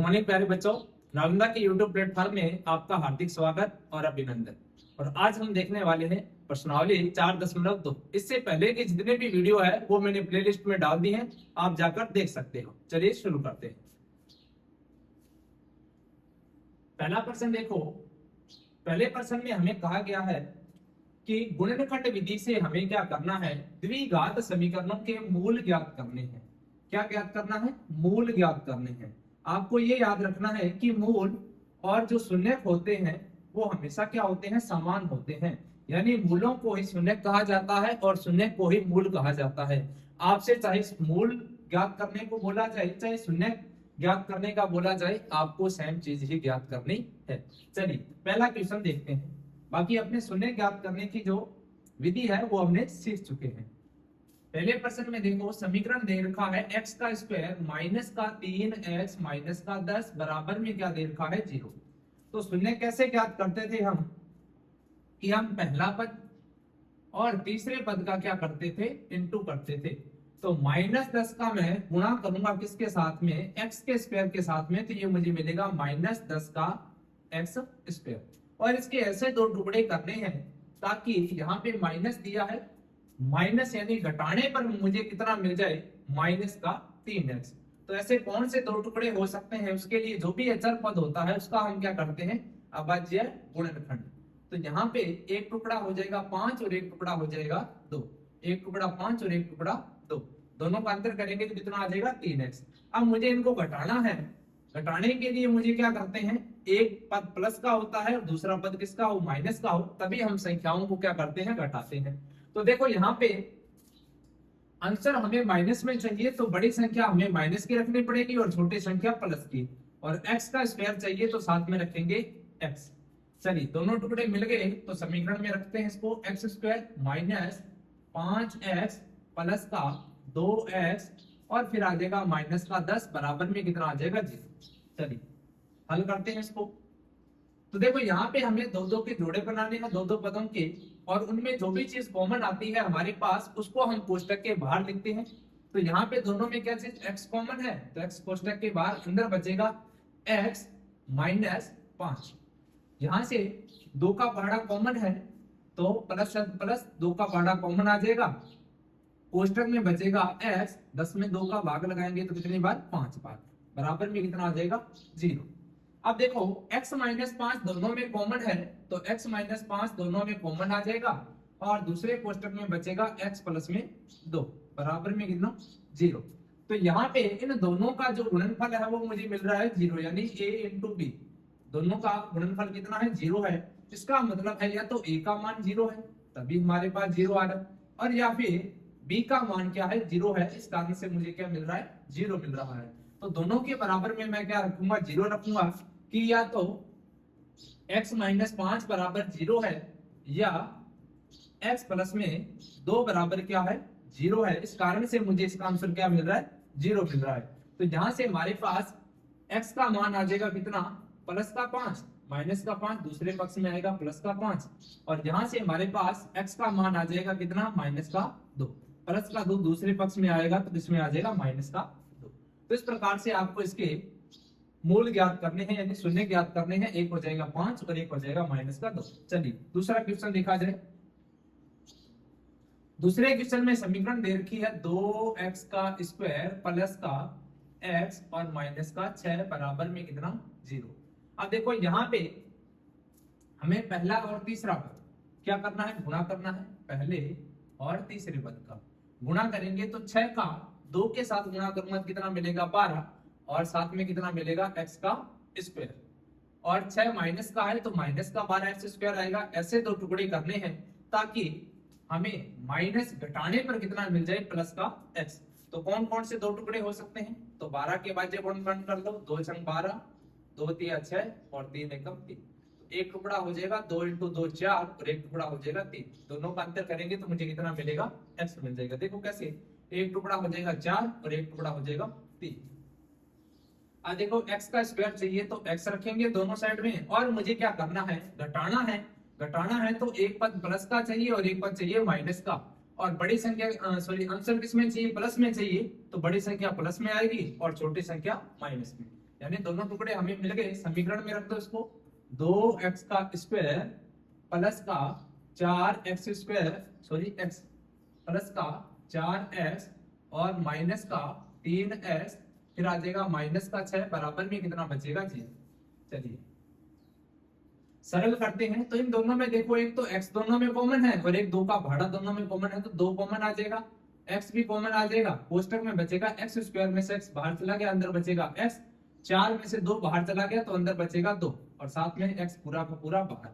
Good morning प्यारे बच्चों, नालंदा के यूट्यूब प्लेटफॉर्म में आपका हार्दिक स्वागत और अभिनंदन। और आज हम देखने वाले हैं प्रश्नावली 4.2। इससे पहले के जितने भी वीडियो है वो मैंने प्लेलिस्ट में डाल दी हैं, आप जाकर देख सकते हो। चलिए शुरू करते हैं। पहला प्रश्न देखो। पहले प्रश्न में हमें कहा गया है कि गुणनखंड विधि से हमें क्या करना है, द्विघात समीकरणों के मूल ज्ञात करने हैं। क्या ज्ञात करना है? मूल ज्ञात करने हैं। आपको ये याद रखना है कि मूल और जो शून्य होते हैं वो हमेशा क्या होते हैं? समान होते हैं। यानी मूलों को ही शून्य कहा जाता है और शून्य को ही मूल कहा जाता है। आपसे चाहे मूल ज्ञात करने को बोला जाए चाहे शून्य ज्ञात करने का बोला जाए, आपको सेम चीज ही ज्ञात करनी है। चलिए पहला क्वेश्चन देखते हैं। बाकी अपने शून्य ज्ञात करने की जो विधि है वो हमने सीख चुके हैं। पहले प्रश्न में देखो, समीकरण दे रखा है x का स्क्वायर माइनस का 3x माइनस का 10 बराबर में क्या दे रखा है? 0। तो शून्य कैसे ज्ञात करते थे हम? कि हम पहला पद और तीसरे पद का क्या करते थे? इंटू करते थे। तो -10 का मैं गुणा करूंगा किसके साथ में? x के स्क्वायर के साथ में, तो ये मुझे मिलेगा -10 का x स्क्वायर। और इसके ऐसे दो टुकड़े करने हैं ताकि यहाँ पे माइनस दिया है, माइनस यानी घटाने पर मुझे कितना मिल जाए? -3x। तो ऐसे कौन से दो टुकड़े हो सकते हैं? उसके लिए जो भी अचर पद होता है उसका हम क्या करते हैं? अभाज्य गुणनखंड। तो यहाँ पे एक टुकड़ा हो जाएगा 5 और एक टुकड़ा हो जाएगा 2। एक टुकड़ा 5 और एक टुकड़ा 2, दोनों का अंतर करेंगे तो कितना आ जाएगा? 3x। अब मुझे इनको घटाना है। घटाने के लिए मुझे क्या करते हैं? एक पद प्लस का होता है और दूसरा पद किसका हो? माइनस का हो, तभी हम संख्याओं को क्या करते हैं? घटाते हैं। तो देखो यहाँ पे आंसर हमें माइनस में चाहिए तो बड़ी संख्या हमें माइनस की रखनी पड़ेगी और छोटी संख्या प्लस की। और x का स्क्वायर चाहिए तो साथ में रखेंगे x। चलिए दोनों टुकड़े मिल गए तो समीकरण में रखते हैं इसको। x square minus 5x plus का 2x और फिर आ जाएगा माइनस का 10 बराबर में कितना आ जाएगा? 0। चलिए हल करते हैं इसको। तो देखो यहाँ पे हमें दो दो के जोड़े बनाने हैं, दो दो पदों के, और उनमें जो भी चीज कॉमन आती है हमारे पास उसको हम कोष्टक के बाहर लिखते हैं। तो यहाँ पे दोनों में क्या चीज? x कॉमन है, तो x कोष्टक के बाहर, अंदर बचेगा x माइनस 5। यहाँ से 2 का पहाड़ा कॉमन है तो प्लस प्लस 2 का पहाड़ा कॉमन आ जाएगा। कोष्टक में बचेगा x, 10 में 2 का भाग लगाएंगे तो कितनी बार? 5 बार, बराबर में कितना आ जाएगा? 0। अब देखो x माइनस 5 दोनों में कॉमन है तो x माइनस 5 दोनों में कॉमन आ जाएगा और दूसरे कोष्टक में बचेगा x प्लस में 2 बराबर में कितना? 0। तो यहाँ पे इन दोनों का जो गुणनफल है वो मुझे मिल रहा है 0, यानी a इंटू बी। दोनों का गुणनफल कितना है? 0 है। इसका मतलब है या तो a का मान 0 है तभी हमारे पास 0 आ रहा है, और या फिर b का मान क्या है? 0 है। इस कारण से मुझे क्या मिल रहा है? 0 मिल रहा है। तो दोनों के बराबर में मैं क्या रखूंगा? 0 रखूंगा कि या तो x माइनस 5 बराबर 0 है या x प्लस में 2 बराबर क्या है? 0 है। इस कारण से मुझे इसका आंसर क्या मिल रहा है? 0 मिल रहा है। तो यहां से हमारे पास x का मान आ जाएगा कितना? प्लस का 5, माइनस का 5 दूसरे पक्ष में आएगा प्लस का 5, और यहां से हमारे पास x का मान आ जाएगा कितना? माइनस का 2। प्लस का 2 दूसरे पक्ष में आएगा तो इसमें आ जाएगा माइनस का 2। तो इस प्रकार से आपको इसके मूल ज्ञात करने हैं, यानी शून्य ज्ञात करने हैं। एक हो जाएगा 5 और एक हो जाएगा माइनस का 2। चलिए दूसरा क्वेश्चन देखा जाए। दूसरे क्वेश्चन में समीकरण दे रखी है 2x का स्क्वायर प्लस का x और माइनस का 6 बराबर में कितना? 0। अब देखो यहाँ पे हमें पहला और तीसरा पद क्या करना है? गुणा करना है। पहले और तीसरे पद का गुणा करेंगे तो 6 का 2 के साथ गुणा करूंगा कितना मिलेगा? 12, और साथ में कितना मिलेगा? x का स्क्वायर। और 6 माइनस का है तो माइनस का 12x स्क्वायर आएगा। ऐसे दो टुकड़े करने हैं ताकि हमें माइनस घटाने पर कितना मिल जाए? प्लस का x। तो कौन कौन से दो टुकड़े हो सकते हैं? तो 12 के बाद गुणनफल कर लो, 2 छंग 12, 2 तिया 6 और 3 एकम 3। एक टुकड़ा हो जाएगा 2 इंटू 2 4 और एक टुकड़ा हो जाएगा 3। दोनों का अंतर करेंगे तो मुझे कितना मिलेगा? x मिल जाएगा। देखो कैसे, एक टुकड़ा हो जाएगा 4 और एक टुकड़ा हो जाएगा 3। अब देखो x का स्क्वायर चाहिए तो x रखेंगे दोनों साइड में, और मुझे क्या करना है? घटाना है। घटाना है तो एक पद प्लस का चाहिए और एक पद चाहिए माइनस का, और बड़ी संख्या सॉरी आंसर किसमें चाहिए? प्लस में चाहिए, तो बड़ी संख्या प्लस में आएगी और छोटी संख्या माइनस में। यानी दोनों टुकड़े हमें मिल गए। समीकरण में रख दो इसको, 2x का स्क्वायर प्लस का 4x square, sorry x plus का 4x और माइनस का 3x, फिर आ जाएगा माइनस का 6 बराबर में कितना बचेगा जी। चलिए सरल करते हैं। तो इन दोनों में देखो, एक तो x दोनों में कॉमन है और एक 2 का भाड़ा दोनों में कॉमन है, तो 2 कॉमन आ जाएगा, x भी कॉमन आ जाएगा। कोष्टक में बचेगा x स्क्वायर में से x बाहर चला गया, अंदर बचेगा x, 4 में से 2 बाहर चला गया तो अंदर बचेगा 2 और साथ में x पूरा का पूरा बाहर।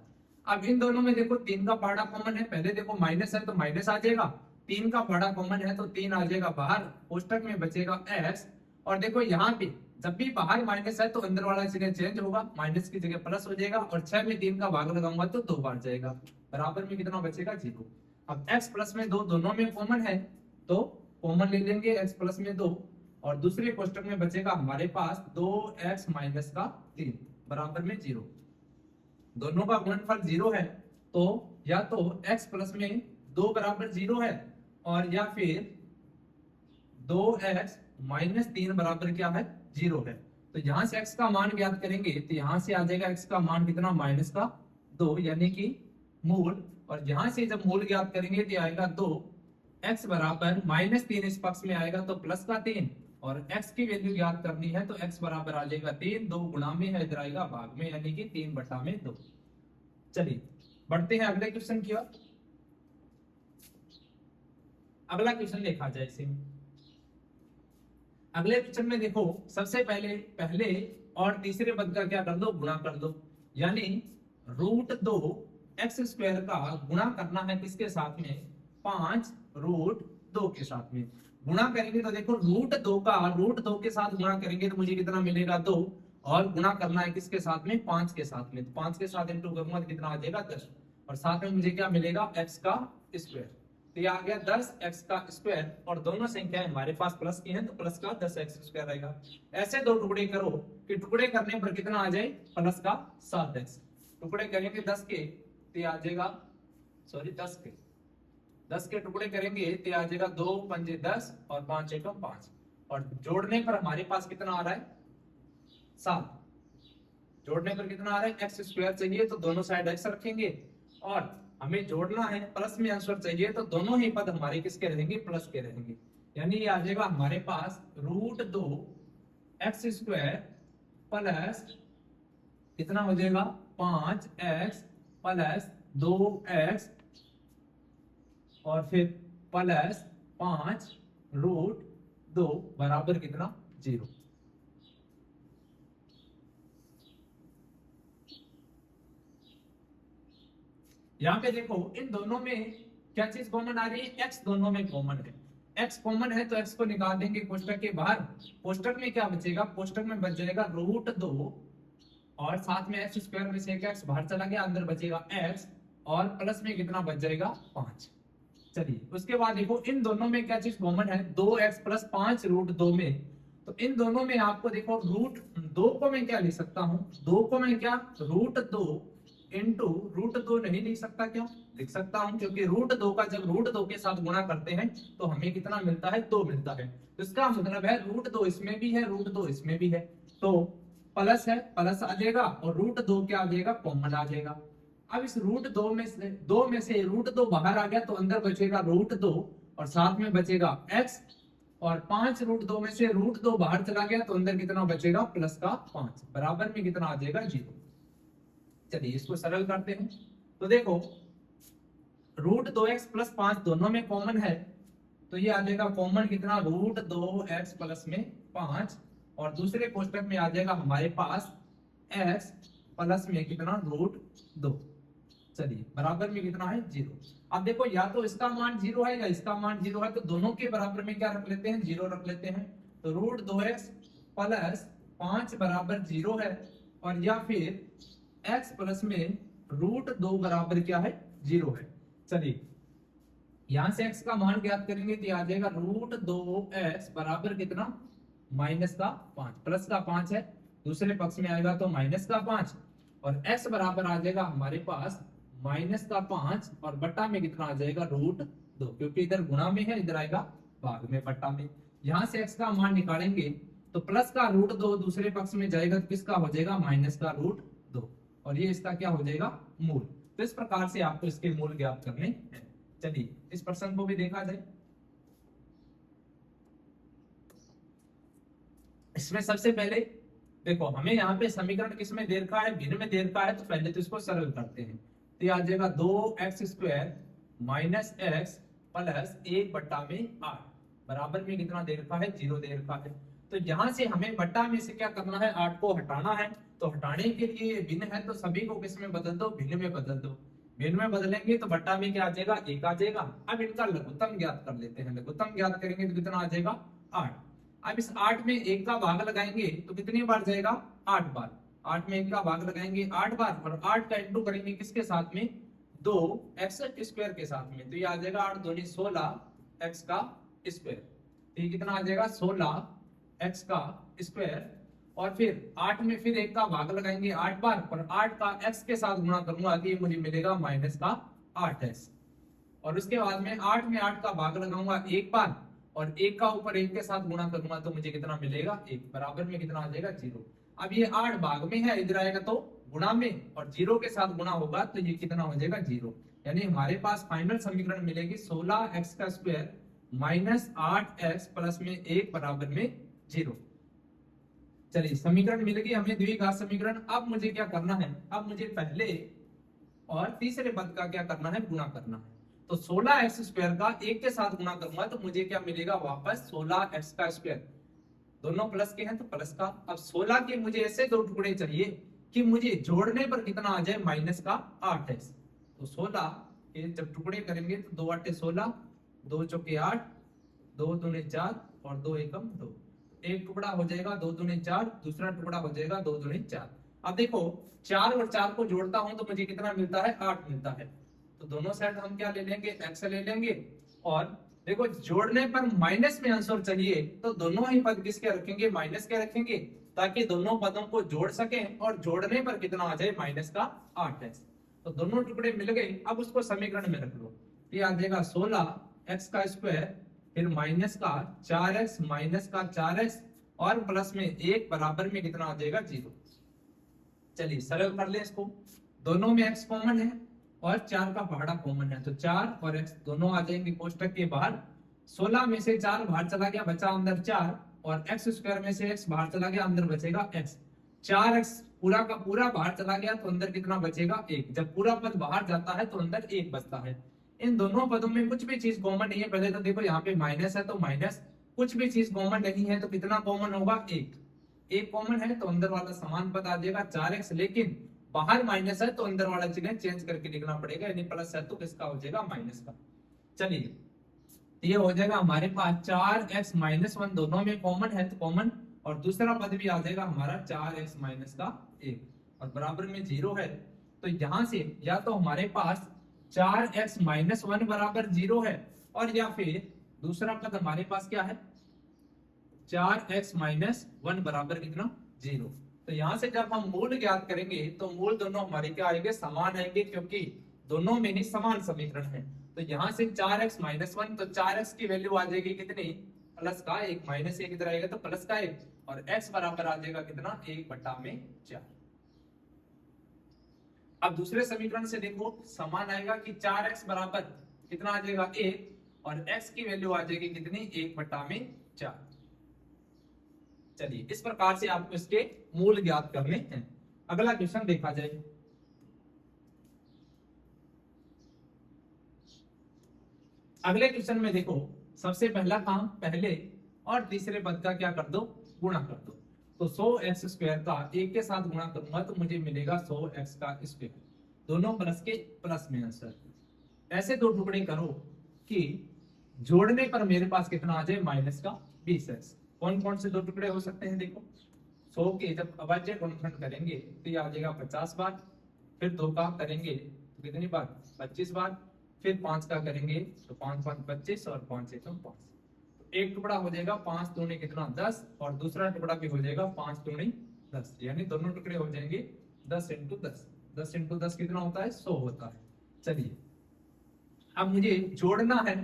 अब इन दोनों में देखो 3 का भाड़ा कॉमन है, पहले देखो माइनस है तो माइनस आ जाएगा, 3 का भाड़ा कॉमन है तो 3 आ जाएगा बाहर, कोष्टक में बचेगा x। और देखो यहाँ पे जब भी बाहर माइनस है तो अंदर वाला जगह चेंज होगा, माइनस की जगह प्लस हो जाएगा और 6 में 3 का भाग लगाऊंगा तो 2 बार जाएगा, बराबर में कितना बचेगा 0। अब x प्लस में 2 दोनों में कॉमन है तो कॉमन ले लेंगे, x प्लस में 2 और दूसरे कोष्टक में बचेगा हमारे पास 2x माइनस का 3 बराबर में 0। दोनों का गुणनफल 0 है तो या तो x प्लस में 2 बराबर 0 है और या फिर 2x माइनस 3 बराबर क्या है 0 है। तो यहां से x का मान ज्ञात करेंगे तो यहां से आ जाएगा x का मान कितना माइनस का 2 यानी कि मूल, और यहां से जब मूल ज्ञात करेंगे तो आएगा 2, x बराबर माइनस 3 इस पक्ष में आएगा तो प्लस का 3 और x की वैल्यू ज्ञात करनी है तो x बराबर आ जाएगा 3, 2 गुणा में है इधर आएगा भाग में यानी कि 3/2। चलिए बढ़ते हैं अगले क्वेश्चन की ओर। अगला क्वेश्चन देखा जाए इसे। अगले क्वेश्चन में देखो सबसे पहले और तीसरे पद का क्या कर दो, गुणा कर दो, यानी √2 x स्क्वायर का गुणा करना है किसके साथ में 5 √2 के साथ में। गुणा करेंगे तो देखो √2 का √2 के साथ गुणा करेंगे तो मुझे कितना मिलेगा 2 और गुणा करना है किसके साथ में 5 के साथ में, तो 5 के साथ इंटू करूंगा तो कितना आ जाएगा 10 और साथ में मुझे क्या मिलेगा x का स्क्वायर। तो ये आ गया 10x का स्क्वायर और दोनों संख्याएं हमारे पास प्लस की हैं तो प्लस का 10x स्क्वायर रहेगा। ऐसे दो टुकड़े करो कि टुकड़े करने पर कितना आ जाए प्लस का 7x। टुकड़े करेंगे 10 के तो आ जाएगा, सॉरी 10 के टुकड़े करेंगे तो आ जाएगा 2 पंजे 10 और 5 एकम 5 और जोड़ने पर हमारे पास कितना आ रहा है 7। जोड़ने पर कितना आ रहा है x स्क्वायर चाहिए तो दोनों साइड x रखेंगे और हमें जोड़ना है प्लस में आंसर चाहिए तो दोनों ही पद हमारे किसके रहेंगे प्लस के रहेंगे, यानी ये आ जाएगा हमारे पास √2 x स्क्वायर प्लस कितना हो जाएगा 5x प्लस 2x और फिर प्लस 5√2 बराबर कितना 0। यहाँ पे देखो इन दोनों में क्या चीज कॉमन आ रही है, x दोनों में कॉमन है, x कॉमन है तो x को निकाल देंगे कोष्टक के बाहर। कोष्टक में क्या बचेगा, कोष्टक में बच जाएगा √2 और साथ में x स्क्वायर में से एक x बाहर चला गया अंदर बचेगा x और प्लस में कितना बच जाएगा 5। चलिए उसके बाद देखो इन दोनों में क्या चीज कॉमन है 2x प्लस 5 √2 में, तो इन दोनों में आपको देखो √2 को मैं क्या लिख सकता हूँ, 2 को मैं क्या √2 इंटू √2 नहीं लिख सकता, क्या लिख सकता हूं क्योंकि √2 का जब √2 के साथ गुणा करते हैं तो हमें कितना मिलता है 2 मिलता है। तो इसका मतलब है √2 इसमें भी है √2 इसमें भी है तो प्लस है प्लस आ जाएगा और √2 क्या आ जाएगा कॉमन आ जाएगा। अब इस √2 में से 2 में से √2 बाहर आ गया तो अंदर बचेगा √2 और साथ में बचेगा x और 5 √2 में से √2 बाहर चला गया तो अंदर कितना बचेगा प्लस का 5 बराबर में कितना आ जाएगा 0। चलिए इसको सरल करते हैं तो देखो √2x प्लस 5 दोनों में कॉमन है तो ये आ जाएगा कॉमन कितना √2x प्लस में 5 और दूसरे कोष्टक में आ जाएगा हमारे पास x प्लस में कितना √2। चलिए बराबर में कितना है 0। अब देखो या तो इसका मान 0 है या इसका मान 0 है तो दोनों के बराबर में क्या रख लेते हैं 0 रख लेते हैं, तो √2x प्लस 5 बराबर 0 है और या फिर x प्लस में √2 बराबर क्या है 0 है। चलिए यहां से x का मान ज्ञात करेंगे तो आ जाएगा √2x बराबर कितना माइनस का 5, प्लस का 5 है दूसरे पक्ष में आएगा तो माइनस का 5 और x बराबर आ जाएगा हमारे पास माइनस का 5 और बट्टा में कितना आ जाएगा √2 क्योंकि इधर गुणा में है इधर आएगा भाग में बट्टा में। यहां से x का मान निकालेंगे तो प्लस का रूट 2 दूसरे पक्ष में जाएगा तो किसका हो जाएगा, माइनस का रूट 2, और ये इसका क्या हो जाएगा, मूल। तो इस प्रकार से आपको इसके मूल ज्ञात करने हैं। चलिए इस प्रश्न को भी देखा जाए। इसमें सबसे पहले देखो हमें यहाँ पे समीकरण किसमें दे रखा है, भिन्न में दे रखा है, तो पहले तो इसको सरल करते हैं। तो आ जाएगा 2x² माइनस एक्स प्लस 1/8 बराबर में कितना दे रखा है, 0 दे रखा है। तो यहां से हमें बट्टा में से क्या करना है, 8 को हटाना है। तो हटाने के लिए भिन्न है तो सभी को किस में बदल दो, भिन्न में बदल दो। भिन्न में बदलेंगे तो बट्टा में क्या आ जाएगा, 1 आ जाएगा। अब इनका लघुत्तम ज्ञात कर लेते हैं। लघुत्तम ज्ञात करेंगे तो कितना आ जाएगा, 8। अब इस 8 में 1 का भाग लगाएंगे तो कितनी बार जाएगा, 8 बार। 8 में 1 का भाग लगाएंगे 8 बार, और 8 का इंटू करेंगे किसके साथ में, 2x² के साथ में। तो ये आ जाएगा 8 दूनी 16 x का स्क्वायर। तो ये कितना आ जाएगा, 16 x का स्क्वायर। और फिर 8 में फिर 1 का भाग लगाएंगे 8 बार, और 8 का x के साथ गुणा करूंगा तो ये मुझे मिलेगा माइनस का 8x। और उसके बाद में 8 में 8 का भाग लगाऊंगा 1 बार, और 1 का ऊपर 1 के साथ गुणा करूंगा तो मुझे कितना मिलेगा, 1 बराबर में कितना आ जाएगा, 0। अब ये 8 भाग में है, इधर आएगा तो गुणा में, और 0 के साथ गुणा होगा तो ये कितना हो जाएगा, 0। यानी हमारे पास फाइनल समीकरण मिलेगी 16x का स्क्वायर माइनस 8x प्लस में 1 बराबर में 0। चलिए समीकरण मिलेगी हमें द्विघात समीकरण। अब मुझे क्या करना है, अब मुझे पहले और तीसरे पद का क्या करना है, गुणा करना है। तो 16x² का 1 के साथ गुणा करूंगा तो मुझे क्या मिलेगा, वापस 16x का स्क्वायर। दोनों प्लस के हैं तो प्लस का। अब 16 के मुझे ऐसे दो टुकड़े चाहिए कि मुझे जोड़ने पर कितना आ जाए, माइनस का 8x। तो 16 के जब टुकड़े करेंगे तो 2 8 16, 2 चौके 8, 2 दूनी 4 और 2 एकम 2। एक टुकड़ा हो जाएगा 2 दूनी 4, दूसरा टुकड़ा हो जाएगा 2 दूनी 4। अब देखो 4 और 4 को जोड़ता हूं तो मुझे कितना मिलता है, 8 मिलता है। तो दोनों साइड हम क्या ले लेंगे, x ले लेंगे। और देखो जोड़ने पर माइनस में आंसर चाहिए तो दोनों ही पद किसके रखेंगे, माइनस के रखेंगे, ताकि दोनों पदों को जोड़ सकें, और जोड़ने पर कितना आ जाए, माइनस का 8x। तो दोनों टुकड़े मिल गए। अब उसको समीकरण में रख लो। ये आ जाएगा 16x का स्क्वायर फिर माइनस का 4x माइनस का 4x और प्लस में 1 बराबर में कितना आ जाएगा, 0। चलिए सरल कर ले इसको। दोनों में x कॉमन है और 4 का पहाड़ा कॉमन है, तो 4 और x दोनों आ जाएंगे कोष्टक के बाहर। 16 में से 4 बाहर चला गया, बचा अंदर 4, और x² में से x बाहर चला गया, अंदर बचेगा x। 4x पूरा का पूरा बाहर चला गया तो अंदर कितना बचेगा, 1। जब पूरा पद बाहर जाता है तो अंदर 1 बचता है। इन दोनों पदों में कुछ भी चीज कॉमन नहीं है। पहले तो देखो यहाँ पे माइनस है तो माइनस, कुछ भी चीज कॉमन नहीं है तो कितना कॉमन होगा, 1 कॉमन है तो अंदर वाला समान पद आ जाएगा 4x। लेकिन बाहर माइनस है तो अंदर वाला चिन्ह चेंज करके लिखना पड़ेगा, यानी प्लस है तो किसका हो जाएगा, माइनस का। चलिए ये हो जाएगा हमारे पास 4x माइनस 1 दोनों में कॉमन है तो कॉमन, और दूसरा पद भी आ जाएगा हमारा 4x माइनस का 1 और बराबर में 0 है। तो यहां से या तो हमारे पास 4x माइनस 1 बराबर 0 है, और या फिर दूसरा पद हमारे पास क्या है, 4x माइनस 1 बराबर कितना, 0। तो यहां से जब हम मूल ज्ञात करेंगे तो मूल दोनों हमारे क्या आएंगे, समान आएंगे, क्योंकि दोनों में ही समान समीकरण है। तो यहां से 4x माइनस 1, तो 4x की वैल्यू आ जाएगी कितनी, प्लस का 1, माइनस 1 इधर आएगा तो प्लस का 1, और x बराबर आ जाएगा कितना, 1/4। अब दूसरे समीकरण से देखो समान आएगा कि 4x बराबर कितना आ जाएगा, 1, और x की वैल्यू आ जाएगी कितनी, 1/4। चलिए इस प्रकार से आपको इसके मूल ज्ञात करने हैं। अगला क्वेश्चन देखा जाए। अगले क्वेश्चन में देखो सबसे पहला काम, पहले और तीसरे पद का क्या कर दो, गुणा कर दो। तो 100x² का 1 के साथ गुणा करूंगा तो मुझे मिलेगा 100x का स्क्वायर, दोनों प्लस के प्लस में आंसर। ऐसे दो टुकड़े करो कि जोड़ने पर मेरे पास कितना आ जाए, माइनस का 20x। कौन कौन से दो टुकड़े हो सकते हैं, देखो 100 के जब अभाज्य गुणनखंड करेंगे तो ये आ जाएगा 50 बार, फिर 2 का करेंगे तो कितनी बार, 25 बार, फिर 5 का करेंगे तो 5 5 25 और 5 1 5। एक टुकड़ा हो जाएगा 5 दूनी कितना 10, और दूसरा टुकड़ा भी हो जाएगा 5 दूनी 10, यानी दोनों टुकड़े हो जाएंगे 10 × 10। 10 × 10 कितना होता है, 100 होता है। चलिए अब मुझे जोड़ना है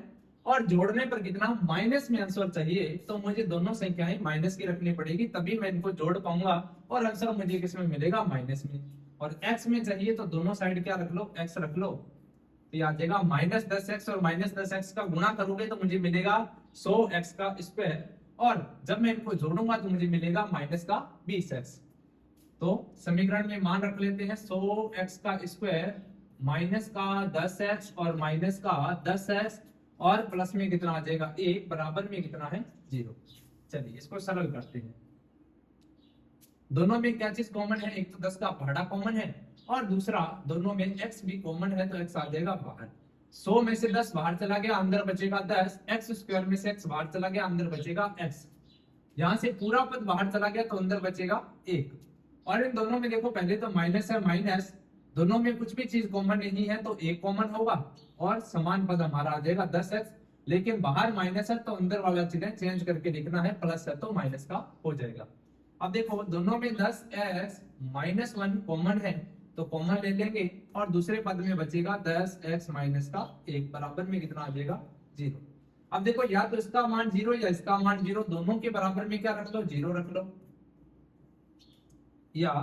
और जोड़ने पर कितना माइनस में आंसर चाहिए, तो मुझे दोनों संख्याएं माइनस की रखनी पड़ेगी, तभी मैं इनको जोड़ पाऊंगा और आंसर मुझे किसमें मिलेगा, माइनस में। और एक्स में चाहिए तो दोनों साइड क्या रख लो, एक्स रख लो, तो ये आ जाएगा -10x, और -10x का गुणा करोगे तो मुझे मिलेगा 100x का स्क्वायर, और जब मैं इनको जोड़ूंगा तो मुझे मिलेगा माइनस का 20x। तो समीकरण में मान रख लेते हैं 100x का स्क्वायर माइनस का 10x और माइनस का 10x, और प्लस में कितना आ जाएगा 1, बराबर में कितना है 0। चलिए इसको सरल करते हैं। दोनों में क्या चीज कॉमन है, एक तो 10 का पहाड़ा कॉमन है, और दूसरा दोनों में x भी कॉमन है, तो x आ जाएगा बाहर। 100 में से 10 बाहर चला गया, अंदर बचेगा 10, x स्क्वायर में से x बाहर चला गया, अंदर बचेगा x। यहां से पूरा पद बाहर चला गया तो अंदर बचेगा 1। और इन दोनों में देखो पहले तो माइनस है, माइनस, दोनों में कुछ भी चीज कॉमन नहीं है तो एक कॉमन होगा, और समान पद हमारा आ जाएगा 10x। लेकिन बाहर माइनस है तो अंदर वाला चीजें चेंज करके लिखना है, प्लस है तो माइनस का हो जाएगा। अब देखो दोनों में 10x माइनस 1 कॉमन है, तो कॉमन ले लेंगे, और दूसरे पद में बचेगा 10x माइनस का 1, बराबर में कितना आ जाएगा 0। अब देखो या तो इसका मान 0 या इसका मान 0, दोनों के बराबर में क्या रख लो, 0 रख लो, या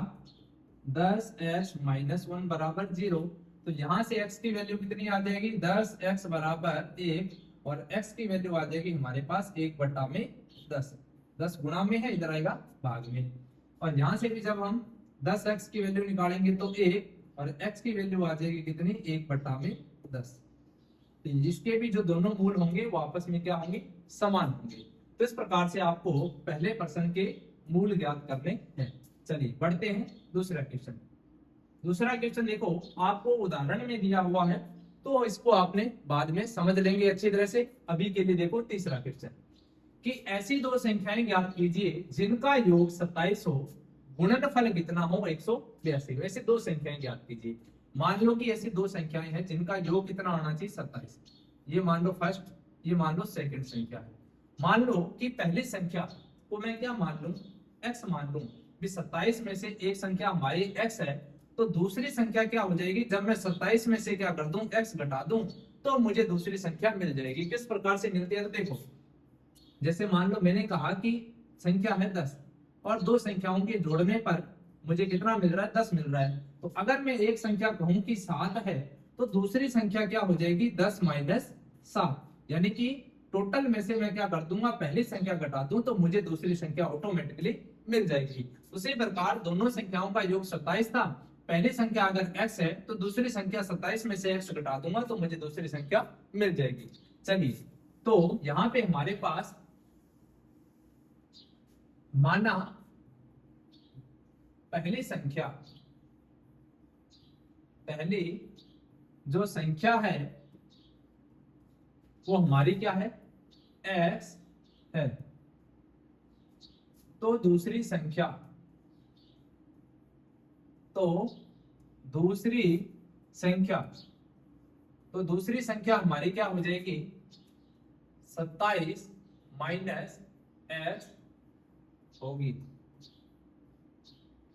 10x माइनस 1 बराबर 0। तो यहां से x की वैल्यू कितनी आ जाएगी, 10x बराबर 1, और x की वैल्यू आ जाएगी हमारे पास 1/10। 10 गुणा में है, इधर आएगा भाग में। और यहां से भी जब हम 10x की वैल्यू निकालेंगे तो 1, और x की वैल्यू आ जाएगी कितनी, 1/10। तो इसके भी जो दोनों मूल होंगे वो आपस में क्या होंगे, समान होंगे। तो इस प्रकार से आपको पहले प्रश्न के मूल ज्ञात करने हैं। चलिए बढ़ते हैं दूसरा क्वेश्चन। दूसरा क्वेश्चन देखो आपको उदाहरण में दिया हुआ है, तो इसको आपने बाद में समझ लेंगे अच्छी तरह से। अभी के लिए देखो तीसरा क्वेश्चन, कि ऐसी दो संख्याएं ज्ञात कीजिए जिनका योग 27 हो, गुणनफल कितना हो 182 हो। ऐसे दो संख्याएं ज्ञात कीजिए। मान लो कि ऐसी दो संख्याएं हैं जिनका योग कितना आना चाहिए, 27। ये मान लो फर्स्ट, ये मान लो सेकंड संख्या है। मान लो कि पहली संख्या को मैं क्या मान लूं, x मान लूं। 27 में से एक संख्या हमारी x है, तो दूसरी संख्या क्या हो जाएगी, जब मैं 27 में से क्या कर दूं, x घटा दूं, तो मुझे दूसरी संख्या मिल जाएगी। किस प्रकार से मिलती है, तो देखो जैसे मान लो मैंने कहा कि संख्या है 10, और दो संख्याओं के जोड़ने पर मुझे कितना मिल रहा है, 10 मिल रहा है। तो अगर मैं एक संख्या कहूं कि 7 है, तो दूसरी संख्या क्या हो जाएगी, 10 माइनस 7, यानी कि टोटल में से मैं क्या कर दूंगा, पहली संख्या घटा दूं तो मुझे दूसरी संख्या ऑटोमेटिकली मिल जाएगी। उसी प्रकार दोनों संख्याओं का योग 27 था, पहली संख्या अगर x है तो दूसरी संख्या 27 में से x घटा दूंगा तो मुझे दूसरी संख्या मिल जाएगी। चलिए तो यहां पे हमारे पास माना पहली जो संख्या है वो हमारी क्या है, x है। तो दूसरी संख्या हमारी क्या हो जाएगी, 27 माइनस x होगी।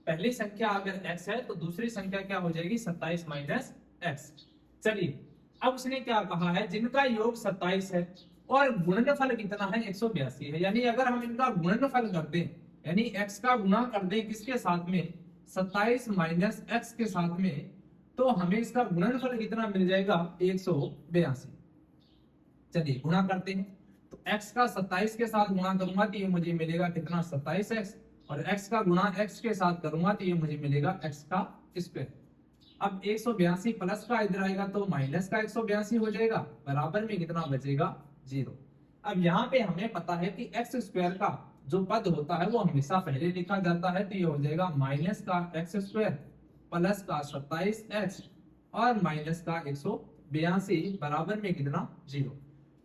पहली संख्या अगर x है तो दूसरी संख्या क्या हो जाएगी, 27 माइनस x। चलिए अब उसने क्या कहा है, जिनका योग 27 है और गुणनफल कितना है, 182 है। यानी अगर हम इनका गुणनफल कर दें, यानी x का गुणा कर दें किसके साथ में, 27 माइनस x के साथ में, तो हमें इसका गुणनफल कितना मिल जाएगा, 182। चलिए गुणा करते हैं। तो x का 27 के साथ गुणा करूंगा तो ये मुझे मिलेगा कितना, 27x, और x का गुणा x के साथ करूंगा तो ये मुझे मिलेगा x का स्क्वायर। अब 182 प्लस का इधर आएगा तो माइनस का 182 हो जाएगा, बराबर में कितना बचेगा, 0। अब यहाँ पे हमें पता है कि x स्क्वायर का जो पद होता है वो हमेशा पहले लिखा जाता है, तो ये हो जाएगा माइनस का x स्क्वायर प्लस का 27x और माइनस का 182 बराबर में कितना, 0।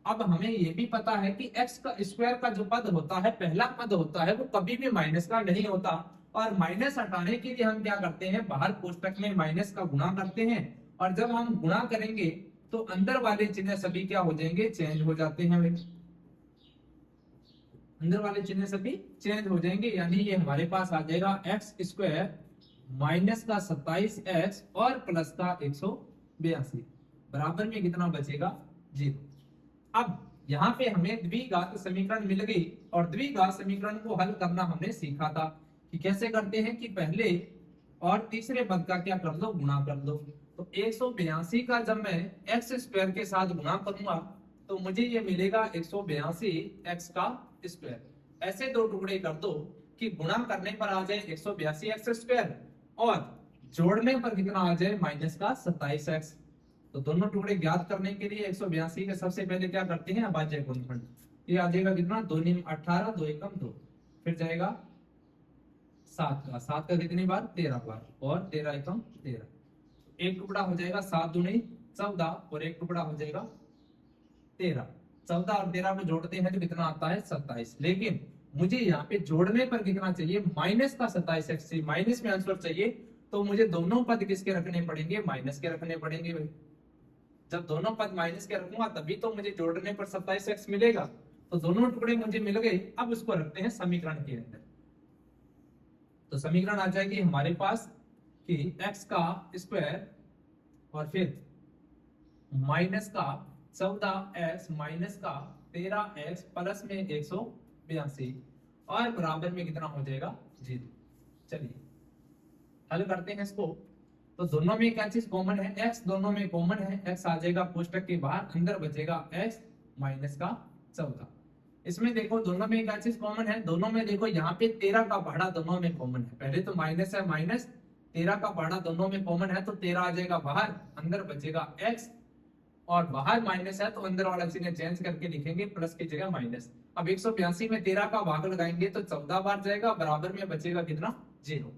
अब हमें ये भी पता है कि x का स्क्वायर का जो पद होता है, पहला पद होता है, वो कभी भी माइनस का नहीं होता। और माइनस हटाने के लिए हम क्या करते हैं, बाहर कोष्टक में माइनस का गुणा करते हैं, और जब हम गुणा करेंगे तो अंदर वाले चिन्ह सभी क्या हो जाएंगे, चेंज हो जाते हैं। अंदर वाले चिन्ह सभी चेंज हो जाएंगे, यानी ये हमारे पास आ जाएगा एक्स स्क्वायर माइनस का 27x और प्लस का 182 बराबर में कितना बचेगा, 0। अब यहाँ पे हमें द्विघात समीकरण मिल गई और द्विघात समीकरण को हल करना हमने सीखा था कि कैसे करते हैं कि पहले और तीसरे पद का क्या कर दो, गुणा कर दो। तो 182 का जब मैं एक्स स्क्वायर के साथ गुणा करूंगा तो मुझे ये मिलेगा 182 एक्स का स्क्वायर। ऐसे दो टुकड़े कर दो कि गुणा करने पर आ जाए 182 एक्स स्क्वायर और जोड़ने पर कितना आ जाए माइनस का 27 एक्स। तो दोनों टुकड़े ज्ञात करने के लिए 182 का सबसे पहले क्या करते हैं, अभाज्य गुणनफल। ये आ जाएगा कितना, 2 × 18, 2 × 2, फिर जाएगा 7 का कितनी बार, 13 बार, और 13 × 13। एक टुकड़ा हो जाएगा 7 दूनी 14 और एक टुकड़ा हो जाएगा 13। 14 और 13 को जोड़ते हैं तो कितना आता है, 27। लेकिन मुझे यहाँ पे जोड़ने पर कितना चाहिए, माइनस का 27 एक्स चाहिए, माइनस में आंसर चाहिए। तो मुझे दोनों पद किसके रखने पड़ेंगे, माइनस के रखने पड़ेंगे भाई। जब दोनों पद माइनस के रखूंगा तभी तो मुझे जोड़ने पर 27 एक्स मिलेगा। तो दोनों टुकड़े मुझे मिल गए। अब उसको रखते हैं समीकरण के अंदर। तो समीकरण आ जाएगी हमारे पास कि एक्स का स्क्वायर और फिर माइनस का 14x माइनस का 13x प्लस में 182 और बराबर में कितना हो जाएगा, 0। चलिए हल करते हैं इसको। तो दोनों में क्या चीज कॉमन है, x दोनों में कॉमन है। x आ जाएगा कोष्टक के बाहर, अंदर बचेगा x माइनस का 14। इसमें देखो दोनों में क्या चीज कॉमन है, दोनों में देखो यहाँ पे 13 का पहाड़ा दोनों में कॉमन है। पहले तो माइनस है, माइनस 13 का पहाड़ा दोनों में कॉमन है तो 13 आ जाएगा बाहर, अंदर बचेगा x और बाहर माइनस है तो अंदर वाला चिन्ह चेंज करके लिखेंगे प्लस की जगह माइनस। अब 182 में 13 का भाग लगाएंगे तो 14 बार जाएगा, बराबर में बचेगा कितना, 0।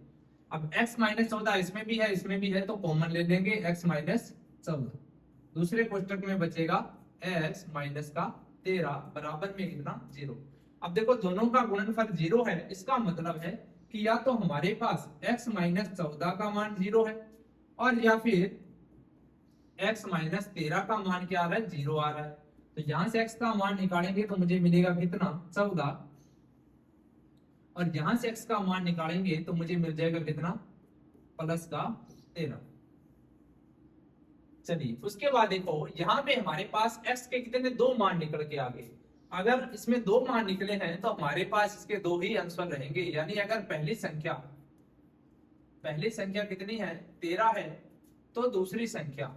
अब x माइनस 14 इसमें भी है इसमें भी है तो कॉमन ले लेंगे, x माइनस 14। दूसरे कोष्टक में बचेगा x माइनस का 13 बराबर में कितना, 0। अब देखो दोनों का गुणनफल 0 है, इसका मतलब है कि या तो हमारे पास x माइनस 14 का मान 0 है और या फिर x माइनस 13 का मान क्या आ रहा है, 0 आ रहा है। तो यहां से x का मान निकालेंगे तो मुझे मिलेगा कितना, 14, और यहां से x का मान निकालेंगे तो मुझे मिल जाएगा कितना, प्लस का 13। चलिए उसके बाद देखो यहाँ पे हमारे पास x के कितने, 2 मान निकल के आ गए। अगर इसमें 2 मान निकले हैं तो हमारे पास इसके 2 ही आंसर रहेंगे। यानी अगर पहली संख्या कितनी है, 13 है, तो दूसरी संख्या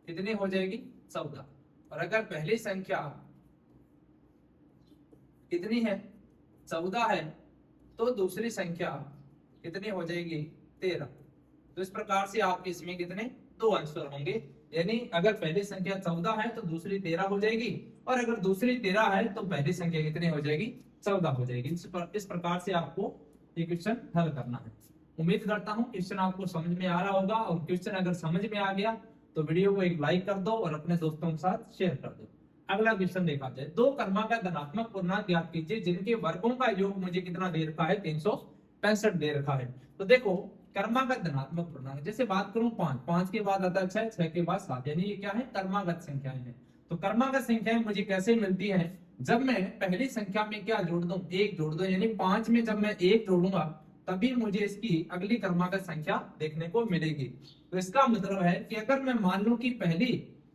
कितनी हो जाएगी, 14। और अगर पहली संख्या कितनी है, 14 है, तो दूसरी संख्या कितनी हो जाएगी, 13। तो इस प्रकार से आपके इसमें कितने, 2 आंसर होंगे। यानी अगर पहली संख्या 14 है तो दूसरी 13 हो जाएगी, और अगर दूसरी 13 है तो पहली संख्या कितनी हो जाएगी, 14 हो जाएगी। इस प्रकार से आपको ये क्वेश्चन हल करना है। उम्मीद करता हूँ क्वेश्चन आपको समझ में आ रहा होगा, और क्वेश्चन अगर समझ में आ गया तो वीडियो को एक लाइक कर दो और अपने दोस्तों के साथ शेयर कर दो। अगला क्वेश्चन देखा जाए, 2 क्रमांक धनात्मक पूर्णांक ज्ञात कीजिए जिनके वर्गों का योग मुझे कितना दे रखा है, 365 दे रखा है। तो देखो क्रमागत धनात्मक पूर्णांक, जैसे बात करूं 5 के बाद आता है 6 के बाद 7, यानी ये क्या है, क्रमागत संख्याएं हैं। तो क्रमागत संख्याएं मुझे कैसे मिलती हैं, जब मैं पहली संख्या में क्या जोड़ दूं, 1 जोड़ दूं। यानी 5 में जब मैं 1 जोड़ूंगा तभी मुझे इसकी अगली क्रमागत संख्या देखने को मिलेगी। तो इसका मतलब है कि अगर मैं मान लूं कि पहली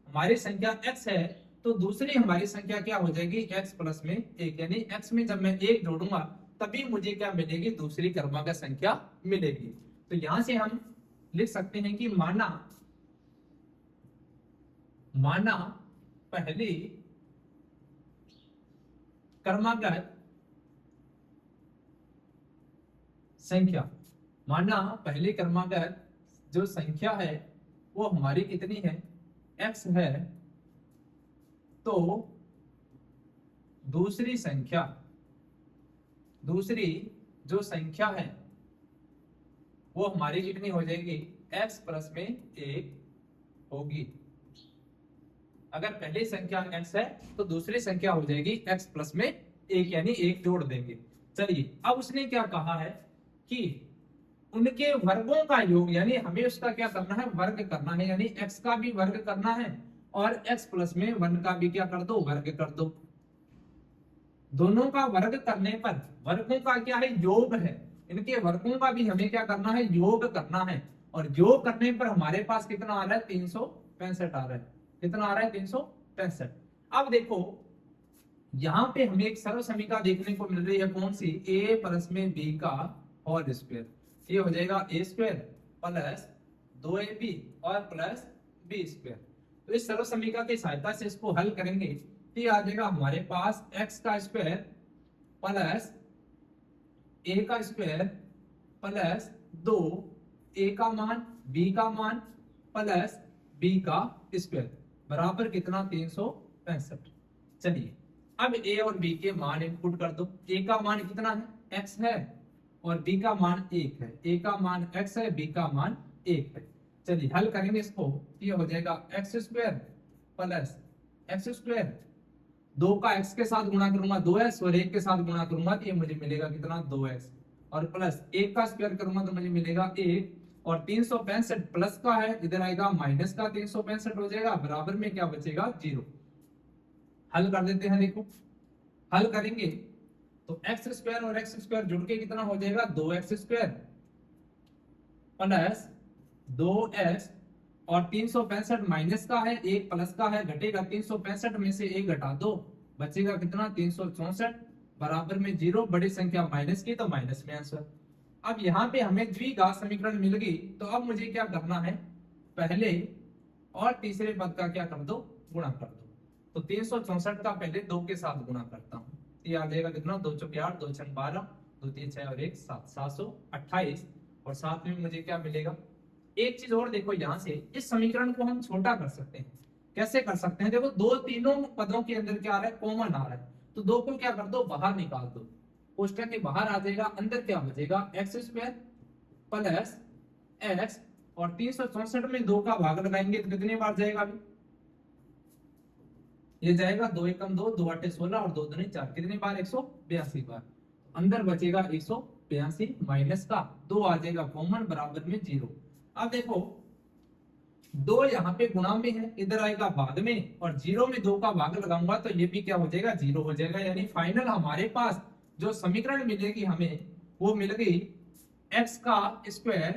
हमारी संख्या x है तो दूसरी हमारी संख्या क्या हो जाएगी, x प्लस में 1। यानी x में जब मैं 1 जोड़ूंगा तभी मुझे क्या मिलेगी, दूसरी क्रमागत संख्या मिलेगी। तो यहां से हम लिख सकते हैं कि माना पहली क्रमागत संख्या, माना पहली क्रमागत जो संख्या है वो हमारी कितनी है, x है, तो दूसरी जो संख्या है वो हमारी कितनी हो जाएगी, x प्लस में 1 होगी। अगर पहली संख्या x है तो दूसरी संख्या हो जाएगी x प्लस में 1, यानी 1 जोड़ देंगे। चलिए अब उसने क्या कहा है कि उनके वर्गों का योग, यानी हमें उसका क्या करना है, वर्ग करना है। यानी x का भी वर्ग करना है और x प्लस में 1 का भी क्या कर दो, वर्ग कर दो। दोनों का वर्ग करने पर वर्गों का क्या है, योग है। इनके वर्गों का भी हमें क्या करना है, योग करना है। और योग करने पर हमारे पास कितना आ रहा है, 365 आ रहा है। कितना आ रहा है? 365। अब देखो यहाँ पे हमें एक सरल समीकरण देखने को मिल रही है, कौन सी? a प्लस में b का होल स्क्वायर। ये हो जाएगा a स्क्वायर प्लस 2ab और प्लस b स्क्वायर। तो इस सरल समीकरण की सहायता से इसको हल करेंगे तो ये आ जाएगा हमारे पास x का स्क्वायर प्लस a का स्क्वायर प्लस 2 a का मान b का मान प्लस b का स्क्वायर बराबर कितना? 365। चलिए अब a और b के मान इनपुट कर दो। a का मान कितना है? x है और b का मान 1 है। a का मान x है, b का मान 1 है। चलिए हल करेंगे इसको, ये हो जाएगा x square plus x square, 2 का x के साथ गुणा करूंगा 2x और 1 के साथ गुणा करूंगा तो ये मुझे मिलेगा कितना? 2x और प्लस 1 का स्क्वायर करूंगा तो मुझे मिलेगा 1 और 365 प्लस का है, इधर आएगा माइनस का 365 हो जाएगा, बराबर में क्या बचेगा? 0। हल कर देते हैं। देखो हल करेंगे तो एक्स स्क्वायर और एक्स स्क्वायर जुड़ के कितना हो जाएगा? 2x स्क्वायर प्लस 2x और 365 माइनस का है, 1 प्लस का है, घटेगा 365 में से 1 घटा दो, बचेगा कितना? 364 बराबर में 0। बड़ी संख्या माइनस की तो माइनस में आंसर। अब यहाँ पे हमें द्विघात समीकरण मिल गई तो अब मुझे क्या करना है? पहले और तीसरे पद का क्या कर दो? गुणा कर दो। तो 364 का पहले 2 के साथ गुणा करता हूँ, ये आ जाएगा कितना? 2 चौके 8, 2 छक 12, 2 3 6 और 1 7, 728 और साथ में मुझे क्या मिलेगा? एक चीज और देखो, यहाँ से इस समीकरण को हम छोटा कर सकते हैं। कैसे कर सकते हैं? देखो दो तीनों पदों के अंदर क्या आ रहा है? कॉमन आ रहा है, तो 2 को क्या कर दो? बाहर निकाल दो, कोष्टक के बाहर आ जाएगा, अंदर क्या बचेगा? एक्स स्क्वायर प्लस एक्स और 364 में 2 का भाग लगाएंगे तो कितने बार जाएगा? अभी ये जाएगा 2 एकम 2, 2 8 16 और 2 दूनी 4, कितनी बार? 182 बार। अंदर बचेगा 182 माइनस का 2 आ जाएगा कॉमन, बराबर में 0। अब देखो 2 यहाँ पे गुणा में है, इधर आएगा भाग में, और 0 में 2 का भाग लगाऊंगा तो ये भी क्या हो जाएगा? 0 हो जाएगा। यानी फाइनल हमारे पास जो समीकरण मिलेगी हमें वो मिल गई एक्स का स्क्वायर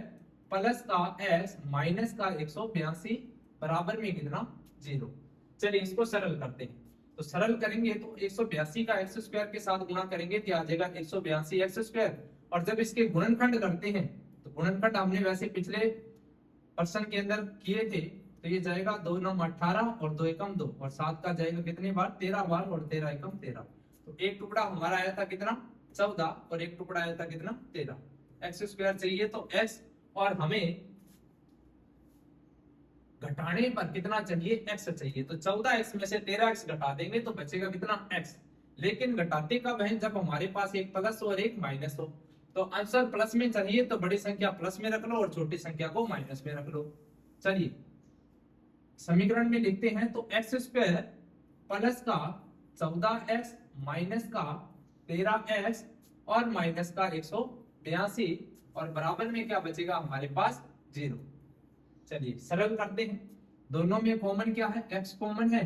प्लस का एक्स माइनस का 182 बराबर में कितना? 0। चलिए इसको सरल करते हैं। तो सरल करेंगे तो 182 का एक्स स्क्वायर के साथ गुणा करेंगे तो आ जाएगा 182 एक्स स्क्वायर, और जब इसके गुणनखंड करते हैं तो गुणनखंड हमने वैसे पिछले प्रश्न के अंदर किए थे, तो ये जाएगा 2 9 18 और 2 एकम 2 और 7 का जाएगा कितने बार? 13 बार और 13 एकम 13। तो एक टुकड़ा हमारा आया था कितना? 14 और एक टुकड़ा आया था कितना? 13। एक्स स्क्वायर चाहिए तो एक्स, और हमें घटाने पर कितना चाहिए? एक्स चाहिए। तो 14x में से 13x घटा देंगे तो बचेगा कितना? x। लेकिन घटाते कब है? जब हमारे पास एक प्लस और एक माइनस हो। तो आंसर प्लस में चाहिए तो बड़ी संख्या प्लस में रख लो और छोटी संख्या को माइनस में रख लो। चलिए समीकरण में लिखते हैं तो एक्स स्क्वायर प्लस का 14x माइनस का 13x और माइनस का 182 और बराबर में क्या बचेगा हमारे पास? 0। चलिए सरल करते हैं। दोनों में कॉमन क्या है? x कॉमन है,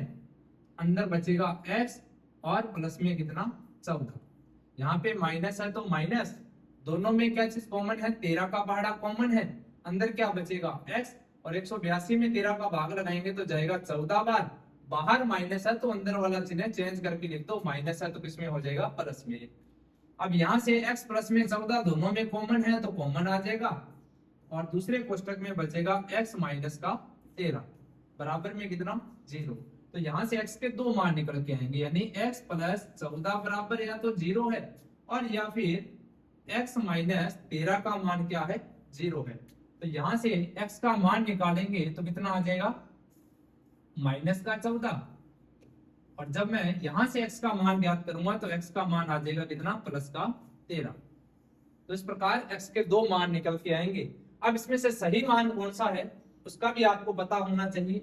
अंदर बचेगा x और प्लस में कितना? 14। यहाँ पे माइनस है तो माइनस, दोनों में क्या चीज कॉमन है? 13 का पहाड़ा कॉमन है, अंदर क्या बचेगा? x और 182 में 13 का भाग लगाएंगे तो जाएगा 14 बार। बाहर माइनस है तो अंदर वाला चिन्ह चेंज करके लिख दो, माइनस है तो किसमें हो जाएगा? प्लस में। अब यहाँ से x प्लस में 14 दोनों में कॉमन है तो कॉमन आ जाएगा, और दूसरे कोष्टक में बचेगा x माइनस का 13 बराबर में कितना? 0। तो यहाँ से x के 2 मान निकल के आएंगे, यानी x प्लस 14 बराबर या तो 0 है और या फिर x माइनस 13 का मान क्या है? 0 है। तो यहाँ से x का मान निकालेंगे तो कितना आ जाएगा? माइनस का 14, और जब मैं यहाँ से x का मान ज्ञात करूंगा तो x का मान आ जाएगा कितना? प्लस का 13। तो इस प्रकार x के 2 मान निकल के आएंगे। अब इसमें से सही मान कौन सा है उसका भी आपको पता होना चाहिए।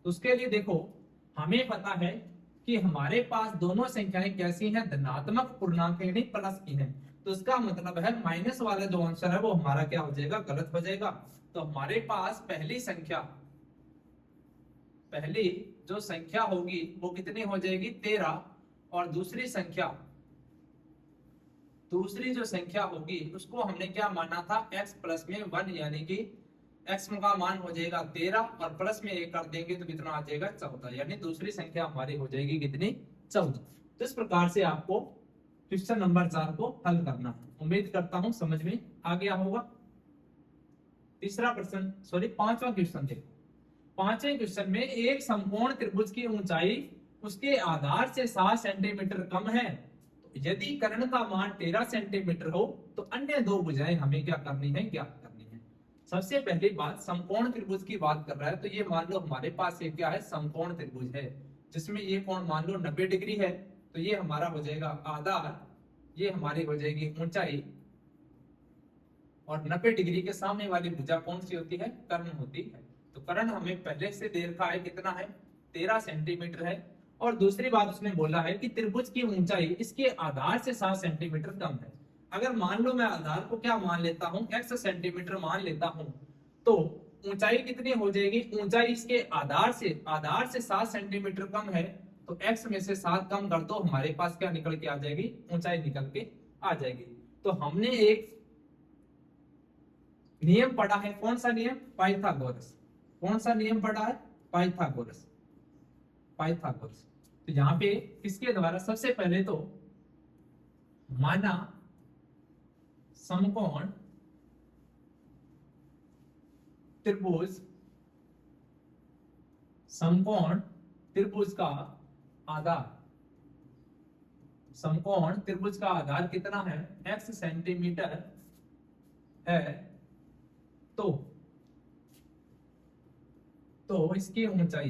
तो उसके लिए देखो हमें पता है कि हमारे पास दोनों संख्याएं कैसी हैं? धनात्मक पूर्णांक यानी प्लस की हैं। तो इसका मतलब है माइनस वाला जो आंसर है वो हमारा क्या हो जाएगा? गलत हो जाएगा। तो हमारे पास पहली जो संख्या होगी वो कितनी हो जाएगी? 13, और दूसरी जो संख्या होगी उसको हमने क्या माना था? x प्लस में 1 यानी कि x का मान हो जाएगा 13 और प्लस में 1 कर देंगे तो कितना आ जाएगा 14, यानी दूसरी संख्या हमारी हो जाएगी कितनी 14। तो इस प्रकार से आपको क्वेश्चन नंबर 4 को हल करना है। उम्मीद करता हूं समझ में आ गया होगा। तीसरा प्रश्न सॉरी पांचवा क्वेश्चन देखो। पांचवें क्वेश्चन में एक समकोण त्रिभुज की ऊंचाई उसके आधार से 7 सेंटीमीटर कम है, तो यदि कर्ण का मान 13 सेंटीमीटर हो तो अन्य दो भुजाएं हमें क्या करनी है, ज्ञात करनी है। सबसे पहली बात समकोण त्रिभुज की बात कर रहा है, तो ये मान लो हमारे पास ये क्या है, समकोण त्रिभुज है जिसमें ये कोण मान लो 90 डिग्री है, तो ये हमारा हो जाएगा आधार, ये हमारी हो जाएगी ऊंचाई, और 90 डिग्री के सामने वाली भुजा कौन सी होती है, कर्ण होती है। तो कर्ण हमें पहले से दे रखा है कितना है, 13 सेंटीमीटर है। और दूसरी बात उसने बोला है कि त्रिभुज की ऊंचाई इसके आधार से 7 सेंटीमीटर कम है। अगर मान लो मैं आधार को क्या मान लेता हूं, x सेंटीमीटर मान लेता हूं, तो ऊंचाई कितनी हो जाएगी, ऊंचाई इसके आधार से 7 सेंटीमीटर कम है, तो x में से 7 कम कर दो, हमारे पास क्या निकल के आ जाएगी, ऊंचाई निकल के आ जाएगी। तो हमने एक नियम पढ़ा है, कौन सा नियम, पाइथागोरस। कौन सा नियम पढ़ा है, पाइथागोरस। पाइथागोरस तो यहाँ पे इसके द्वारा सबसे पहले तो माना समकोण त्रिभुज, समकोण त्रिभुज का आधार, समकोण त्रिभुज का आधार कितना है, x सेंटीमीटर है, तो इसकी ऊंचाई,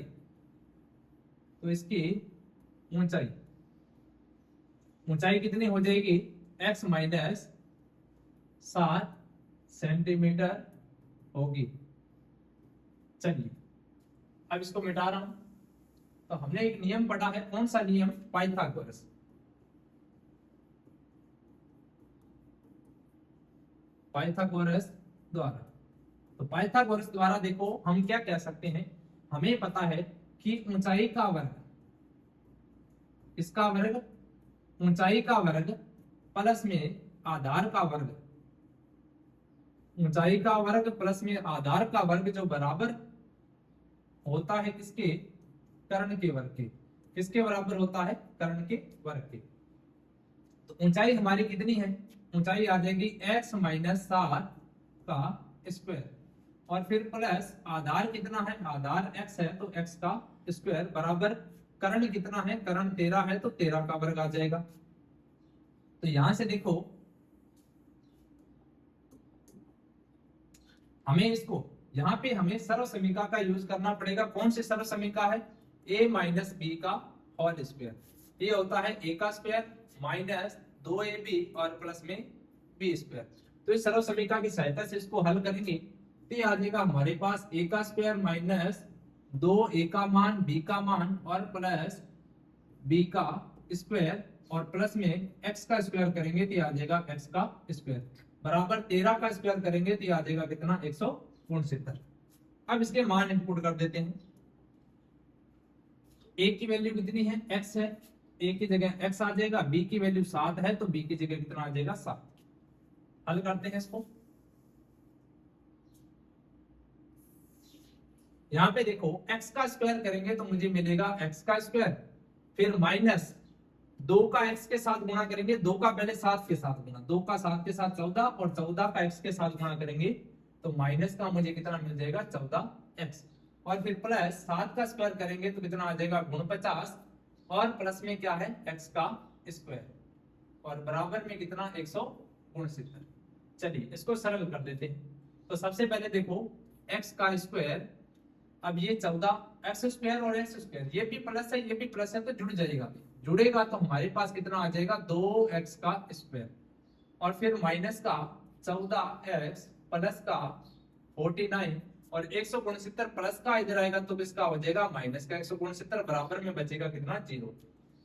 तो इसकी ऊंचाई ऊंचाई कितनी हो जाएगी, x माइनस 7 सेंटीमीटर होगी। चलिए अब इसको मिटा रहा हूं। तो हमने एक नियम पढ़ा है, कौन सा नियम, पाइथागोरस। पाइथागोरस द्वारा, तो पाइथागोरस द्वारा देखो हम क्या कह सकते हैं, हमें पता है कि ऊंचाई का वर्ग, इसका वर्ग, ऊंचाई का वर्ग प्लस में आधार का वर्ग, ऊंचाई का वर्ग प्लस में आधार का वर्ग जो बराबर होता है किसके, कर्ण के वर्ग के। किसके बराबर होता है, कर्ण के वर्ग के। तो ऊंचाई हमारी कितनी है, ऊंचाई आ जाएगी x माइनस 7 का स्क्वायर, और फिर प्लस आधार कितना है, आधार x है तो x का स्क्वायर, बराबर कर्ण कितना है, कर्ण 13 है तो 13 का वर्ग आ जाएगा। तो यहां से देखो हमें इसको, यहाँ पे हमें सर्व समीका का यूज करना पड़ेगा। कौन सी सर्व समीका है, a माइनस बी का होल स्क्वायर, ये होता है a का स्क्वायर माइनस 2ab और प्लस में b स्क्वायर। तो इस सर्व समीका की सहायता से इसको हल करेंगे तो ये आ जाएगा हमारे पास a का स्क्वायर माइनस 2a का मान, b का मान और प्लस b का स्क्वायर और प्लस में x का स्क्वायर करेंगे तो ये आ जाएगा x का स्क्वायर, बराबर 13 का स्क्वायर करेंगे तो ये आ जाएगा कितना, 169। अब इसके मान इनपुट कर देते हैं। a की वैल्यू कितनी है, x है, a की जगह x आ जाएगा, b की वैल्यू 7 है तो b की जगह कितना आ जाएगा 7। हल करते हैं इसको। यहाँ पे देखो x का स्क्वायर करेंगे तो मुझे मिलेगा x का स्क्वायर, फिर माइनस 2 का x के साथ गुणा करेंगे, 2 का पहले 7 के साथ गुणा, 2 का 7 के साथ 14 और 14 का x के साथ गुणा करेंगे तो माइनस का मुझे कितना मिल जाएगा 14x, और फिर प्लस 7 का स्क्वायर करेंगे तो कितना आ जाएगा 49 और प्लस में क्या है x का स्क्वायर और बराबर में कितना 169। चलिए इसको सरल कर देते हैं। तो सबसे पहले देखो x का स्क्वायर, अब ये 14 एक्स स्क्वायर और एक्स स्क्वायर ये भी प्लस है ये भी प्लस है तो जुड़ जाएगा, जुड़ेगा तो हमारे पास कितना आ जाएगा 2x का स्क्वायर और फिर माइनस का 14x प्लस का 49 और 169 प्लस का इधर आएगा तो इसका हो जाएगा माइनस का 169, बराबर में बचेगा कितना 0।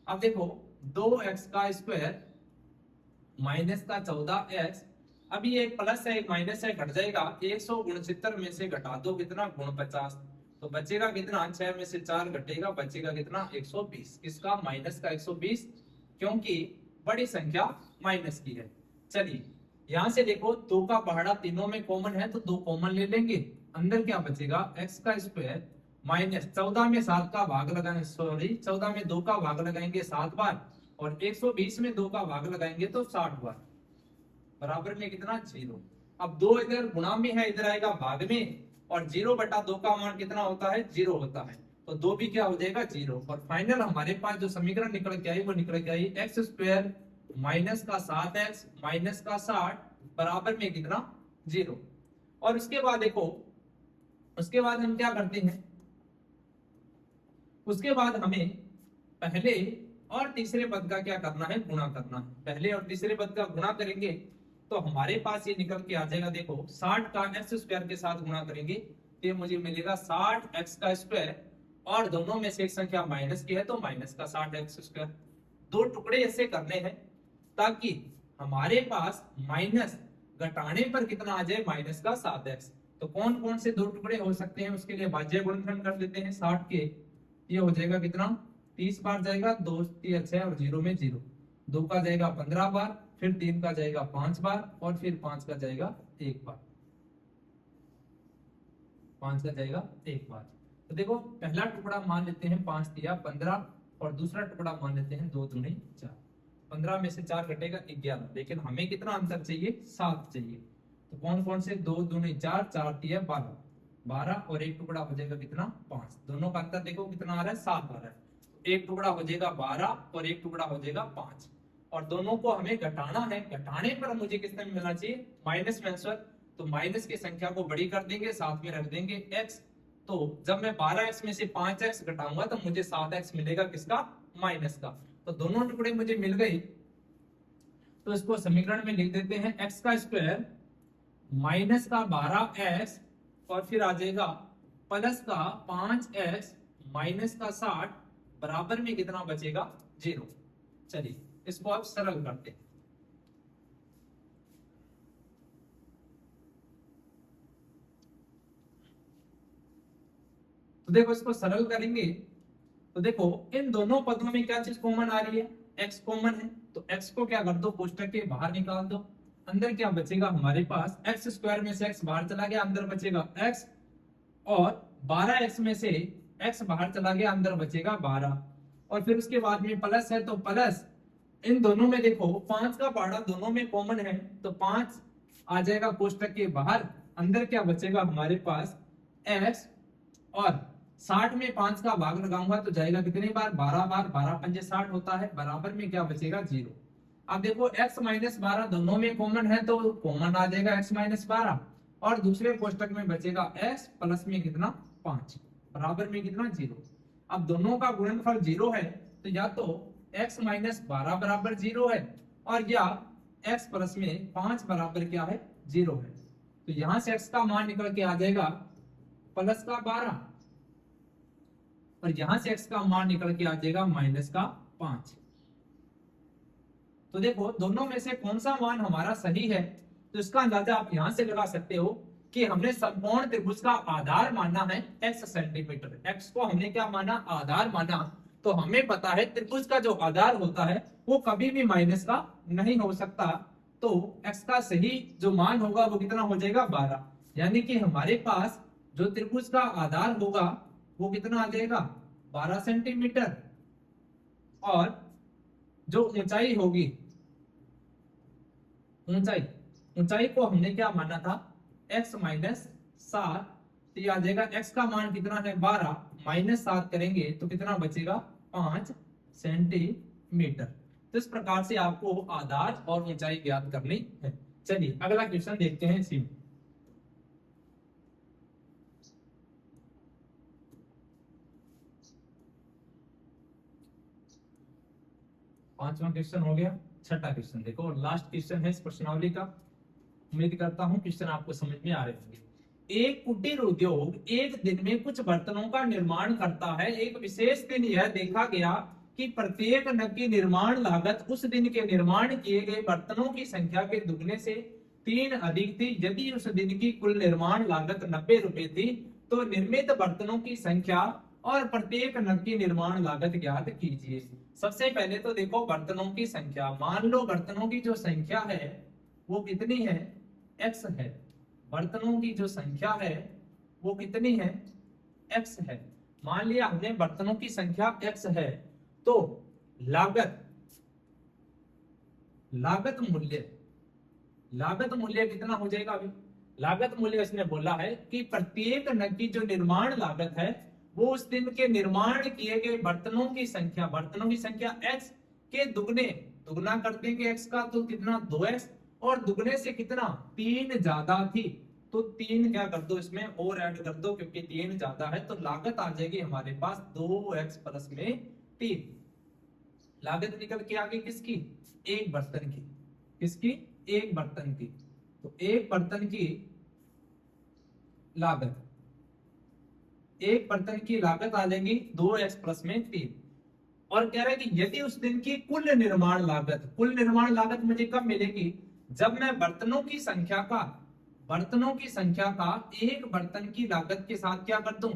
अब देखो 2x का स्क्वायर माइनस का 14x, अभी एक प्लस है एक माइनस है, घट जाएगा 169 में से घटा दो कितना 49, तो बचेगा कितना 6 में से 4 घटेगा बचेगा कितना 120, किसका माइनस का 120, क्योंकि बड़ी संख्या माइनस की है। चलिए यहां से देखो 2 का पहाड़ा तीनों में कॉमन है तो 2 कॉमन ले लेंगे, अंदर क्या बचेगा x का स्क्वायर माइनस 14 में 7 का भाग लगाएंगे, सॉरी 14 में 2 का भाग लगाएंगे 7 बार, और 120 में 2 का भाग लगाएंगे तो 60 बार, बराबर में कितना 0। अब 2 इधर गुणा में है, इधर आएगा भाग में, और 0/2 का मान कितना होता है 0 होता है, तो 2 भी क्या हो जाएगा 0। और फाइनल हमारे पास जो समीकरण निकल के आई वो निकल के आई एक्स स्क्वायर माइनस का 7x माइनस का 60 बराबर में कितना 0। और उसके बाद देखो, उसके बाद हम क्या करते हैं, उसके बाद हमें पहले और तीसरे पद का क्या करना है, गुणा करना है। पहले और तीसरे पद का गुणा करेंगे तो हमारे पास ये निकल के आ जाएगा, देखो 60 का एक्स स्क्वायर के साथ गुणा करेंगे तो मुझे मिलेगा 60x का स्क्वायर, और दोनों में से एक संख्या माइनस की है तो माइनस का 60x स्क्वायर। दो टुकड़े ऐसे करने हैं ताकि हमारे पास माइनस घटाने पर कितना आ जाए, माइनस का 7x। तो कौन कौन से दो टुकड़े हो सकते हैं, उसके लिए भाज्य गुणनखंड कर लेते हैं 60 के। ये हो जाएगा कितना 30 बार जाएगा, 2 3 6 और 0 में 0, 2 का जाएगा 15 बार, फिर 3 का जाएगा 5 बार, और फिर 5 का जाएगा 1 बार, 5 का जाएगा 1 बार। तो देखो पहला टुकड़ा मान लेते हैं 5 दिया 15, और दूसरा टुकड़ा मान लेते हैं 2 दूनी 4। 15 में से 4 घटेगा 11, लेकिन हमें कितना अंतर चाहिए 7 चाहिए। तो कौन कौन से 2 दूनी 4, 4 दिया 12, 12 और एक टुकड़ा हो जाएगा कितना 5। दोनों का अंतर देखो कितना आ रहा है 7 आ रहा है। एक टुकड़ा हो जाएगा 12 और एक टुकड़ा हो जाएगा 5, और दोनों को हमें घटाना है। घटाने पर मुझे कितना मिलना चाहिए माइनस में आंसर, तो माइनस की संख्या को बड़ी कर देंगे, साथ में रख देंगे x। तो जब मैं 12x में से 5x घटाऊंगा तो मुझे 7x मिलेगा, किसका माइनस का। तो दोनों टुकड़े मुझे मिल गए, तो इसको समीकरण में लिख देते हैं x का स्क्वायर माइनस का 12x, और फिर आ जाएगा प्लस का 5x माइनस का 60 बराबर में कितना बचेगा 0। चलिए इसको आप सरल करते हैं। तो देखो इसको सरल करेंगे तो देखो इन दोनों पदों में क्या चीज कॉमन आ रही है, x कॉमन है, तो x को क्या कर दो कोष्टक के बाहर निकाल दो। अंदर क्या बचेगा हमारे पास, एक्स स्क्वायर में से x बाहर चला गया, अंदर बचेगा x, और 12x में से x बाहर चला गया, अंदर बचेगा 12, और फिर उसके बाद में प्लस है तो प्लस, इन दोनों में देखो 5 का पहाड़ा दोनों में कॉमन है, तो 5 आ जाएगा कोष्टक के बाहर, अंदर क्या बचेगा हमारे पास x, और 60 में 5 का भाग लगाऊंगा तो जाएगा कितने बार 12 बार, 12 पंजे 60 होता है, बराबर में क्या बचेगा 0। अब देखो x माइनस 12 दोनों में कॉमन है तो कॉमन आ जाएगा x माइनस 12, और दूसरे कोष्टक में बचेगा x प्लस में कितना 5 बराबर में कितना 0। अब दोनों का गुणनफल 0 है, तो या तो x माइनस 12 बराबर 0 है, और या x प्लस में 5 बराबर क्या है 0 है। तो यहां से x का मान निकल के आ जाएगा प्लस का 12, और यहां से x का मान निकल के आ जाएगा माइनस का 5। तो देखो दोनों में से कौन सा मान हमारा सही है, तो इसका अंदाजा आप यहां से लगा सकते हो कि हमने संपूर्ण त्रिभुज का आधार माना है x सेंटीमीटर। x को हमने क्या माना, आधार माना, तो हमें पता है त्रिभुज का जो आधार होता है वो कभी भी माइनस का नहीं हो सकता। तो x का सही जो मान होगा वो कितना हो जाएगा 12, यानी कि हमारे पास जो त्रिभुज का आधार होगा वो कितना आ जाएगा 12 सेंटीमीटर, और जो ऊंचाई होगी, ऊंचाई को हमने क्या माना था x माइनस 7, तो ये आ जाएगा x का मान कितना है 12, माइनस 7 करेंगे तो कितना बचेगा 5 सेंटीमीटर। तो इस प्रकार से आपको आधार और ऊंचाई ज्ञात करनी है। चलिए अगला क्वेश्चन देखते हैं इसी में। पांचवा क्वेश्चन हो गया, छठा क्वेश्चन देखो और लास्ट क्वेश्चन है इस प्रश्नावली का। उम्मीद करता हूं क्वेश्चन आपको समझ में आ रहे होंगे। एक कुटीर उद्योग एक दिन में कुछ बर्तनों का निर्माण करता है। एक विशेष दिन यह देखा गया कि प्रत्येक नग की निर्माण लागत उस दिन के निर्माण किए गए बर्तनों की संख्या के दुगने से 3 अधिक थी। यदि उस दिन की कुल निर्माण लागत 90 रुपए थी तो निर्मित बर्तनों की संख्या और प्रत्येक नग की निर्माण लागत ज्ञात कीजिए। सबसे पहले तो देखो बर्तनों की संख्या, मान लो बर्तनों की जो संख्या है वो कितनी है x है। बर्तनों की जो संख्या है वो कितनी है, x है। मान लिया हमने बर्तनों की संख्या x है, तो लागत लागत मूल्य लागत मूल्य कितना हो जाएगा। अभी लागत मूल्य इसने बोला है कि प्रत्येक नग की जो निर्माण लागत है वो उस दिन के निर्माण किए गए बर्तनों की संख्या x के दुगना कर देंगे x का, तो कितना 2x, और दुगने से कितना 3 ज्यादा थी, तो 3 क्या कर दो इसमें और ऐड कर दो, क्योंकि 3 ज्यादा है, तो लागत आ जाएगी हमारे पास 2x प्लस में 3। लागत निकल के आ गई किसकी, एक बर्तन की। किसकी, एक बर्तन की। तो एक बर्तन की लागत आ जाएगी 2x प्लस में 3। और कह रहा है कि यदि उस दिन की कुल निर्माण लागत मुझे कब मिलेगी, जब मैं बर्तनों की संख्या का एक बर्तन की लागत के साथ क्या कर दूं,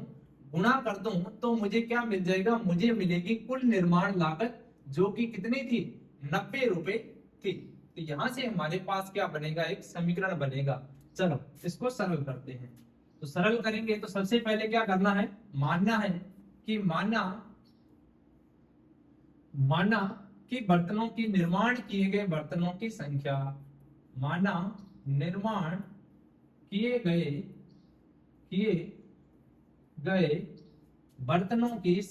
गुणा कर दूं, तो मुझे क्या मिल जाएगा, मुझे मिलेगी कुल निर्माण लागत, जो कि कितनी थी, 90 रुपए थी। तो यहां से हमारे पास क्या बनेगा, एक समीकरण बनेगा। चलो इसको सरल करते हैं। तो सरल करेंगे तो सबसे पहले क्या करना है, मानना है कि माना कि बर्तनों की निर्माण किए गए बर्तनों की संख्या, माना निर्माण किए गए बर्तनों की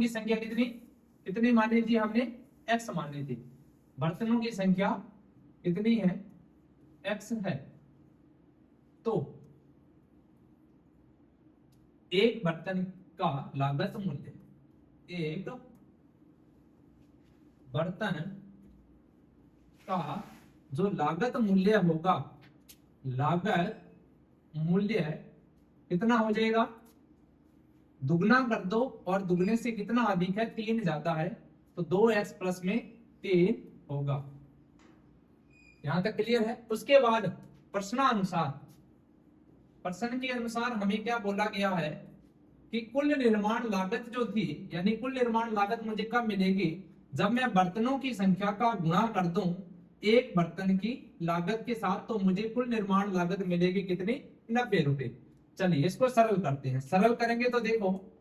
संख्या कितनी मानी थी हमने, x मानी थी। बर्तनों की संख्या कितनी है, x है। तो एक बर्तन का लागत मूल्य, एक बर्तन का जो लागत मूल्य होगा, लागत मूल्य कितना हो जाएगा, दुगना कर दो, और दुगने से कितना अधिक है, 3 ज्यादा है, तो 2x प्लस में 3 होगा। यहां तक क्लियर है। उसके बाद प्रश्न के अनुसार हमें क्या बोला गया है कि कुल निर्माण लागत जो थी, यानी कुल निर्माण लागत मुझे कब मिलेगी, जब मैं बर्तनों की संख्या का गुणा कर दूं एक बर्तन की लागत के साथ, तो मुझे कुल निर्माण लागत मिलेगी कितनी, 90 रुपए। चलिए इसको सरल करते हैं। सरल करेंगे तो देखो,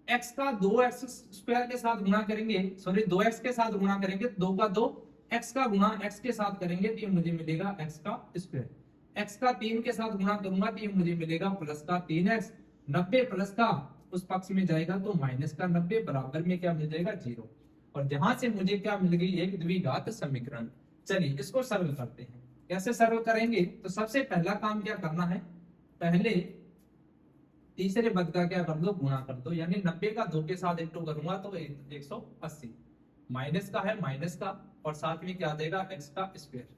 x का 2x स्क्वायर के साथ गुणा करेंगे, 2x के साथ गुणा करेंगे, 2 का 2, x का गुणा x के साथ करेंगे तो ये मुझे मिलेगा x का स्क्वायर। x का 3 के साथ गुणा करूंगा तो ये मुझे मिलेगा प्लस का 3x। 90 प्लस का उस पक्ष में जाएगा तो माइनस का 90, बराबर में क्या मिल जाएगा, 0। और जहां से मुझे क्या मिल गई, एक द्विघात समीकरण। चलिए इसको सरल करते हैं। कैसे सरल करेंगे, तो सबसे पहला काम क्या करना है, पहले तीसरे पद का क्या कर दो, गुणा कर दो, यानी 90 का 2 के साथ इंटू करूंगा तो 180, माइनस का है माइनस का, और साथ में क्या आ जाएगा, x का स्क्वायर।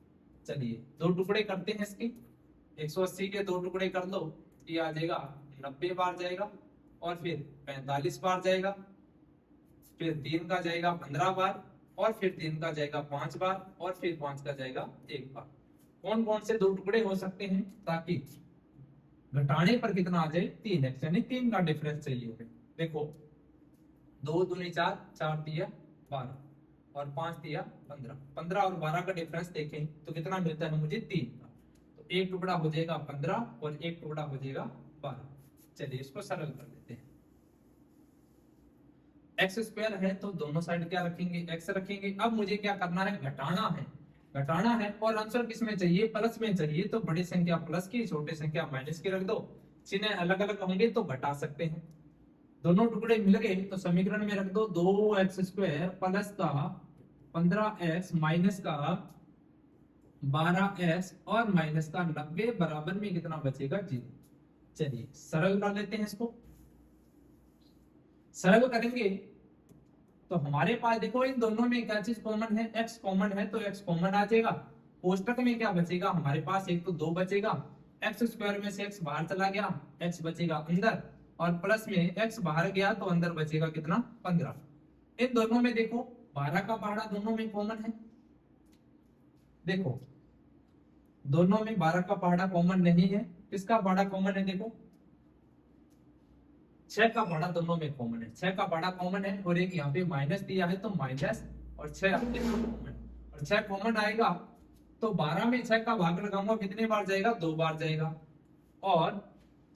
चलिए 2 टुकड़े करते हैं इसके, 180 के 2 टुकड़े कर दो, ये आ जाएगा 90 बार जाएगा, और फिर 45 बार जाएगा, फिर 3 का जाएगा 15 बार, और फिर 3 का जाएगा 5 बार, और फिर 5 का जाएगा 1 बार। कौन कौन से 2 टुकड़े हो सकते हैं, ताकि घटाने पर कितना आ जाए, 3x, यानी 3 का डिफरेंस चाहिए हमें। देखो 2 दूनी 4, 4 दिया 12, और 5 दिया 15, 15 और 12 का डिफरेंस देखें तो कितना मिलता है मुझे, 3 का। तो एक टुकड़ा हो जाएगा 15 और एक टुकड़ा हो जाएगा 12। चलिए इसको सरल कर देते हैं। एक्स स्क्वायर है तो दोनों साइड क्या रखेंगे, x रखेंगे। अब मुझे क्या करना है, घटाना है, और आंसर किस में चाहिए, प्लस में चाहिए, तो बड़ी संख्या प्लस की, छोटी संख्या माइनस की रख दो। चिन्ह अलग अलग होंगे तो घटा सकते हैं। दोनों टुकड़े मिल गए तो समीकरण में रख दो, 2x स्क्वायर प्लस का 15x माइनस का 12x और माइनस का 90 बराबर में कितना बचेगा, 0। चलिए सरल कर लेते हैं इसको। सरल करेंगे तो हमारे पास देखो इन दोनों में क्या चीज कॉमन है, x कॉमन है, तो x कॉमन आ जाएगा। कोष्टक में क्या बचेगा हमारे पास, एक तो 2 बचेगा, x स्क्वायर में से x बाहर चला गया, x बचेगा अंदर, और प्लस में x बाहर गया तो अंदर बचेगा कितना, 15। इन दोनों में देखो 12 का पहाड़ा दोनों में कॉमन है। देखो दोनों में 12 का पहाड़ा कॉमन नहीं है, किसका पहाड़ा कॉमन है, देखो 6 का पहाड़ा दोनों में कॉमन है, 6 का पहाड़ा कॉमन है, और एक यहाँ पे माइनस दिया है तो माइनस, और 6 कॉमन, और 6 कॉमन आएगा तो 12 में 6 का भाग लगाऊंगा, कितने बार जाएगा? 2 बार जाएगा। और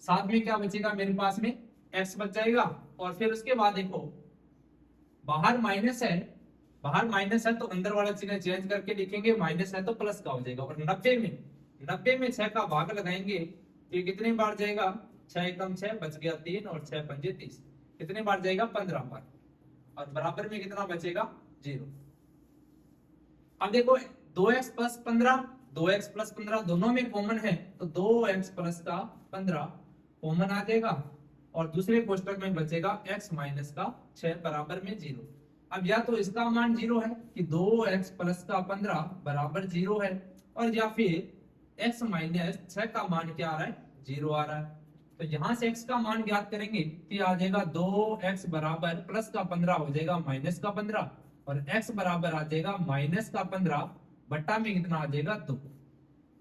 साथ में क्या बचेगा मेरे पास में? x बच जाएगा। और फिर उसके बाद देखो बाहर माइनस है, बाहर माइनस है तो अंदर वाला चिन्ह चेंज करके लिखेंगे, माइनस है तो प्लस का हो जाएगा। और 90 में 6 का भाग लगाएंगे तो ये कितने बार जाएगा? 6 एकम 6 बच गया 3 और 6 पंजे 30, कितने बार जाएगा? 15 बार। और बराबर में कितना बचेगा? 0। अब देखो 2x प्लस 15, 2x प्लस 15 दोनों में कॉमन है तो 2x प्लस का 15 कॉमन आ जाएगा। और दूसरे कोष्टक में बचेगा x माइनस का 6 बराबर में 0। अब या तो इसका मान 0 है कि 2x प्लस का 15 बराबर 0 है, और या फिर x माइनस 6 का मान क्या आ रहा है? 0 आ रहा है। तो यहां से x का मान ज्ञात करेंगे तो आ जाएगा 2x बराबर प्लस का 15 हो जाएगा माइनस का 15, और x बराबर आ जाएगा माइनस का 15 बट्टा में कितना आ जाएगा? 2।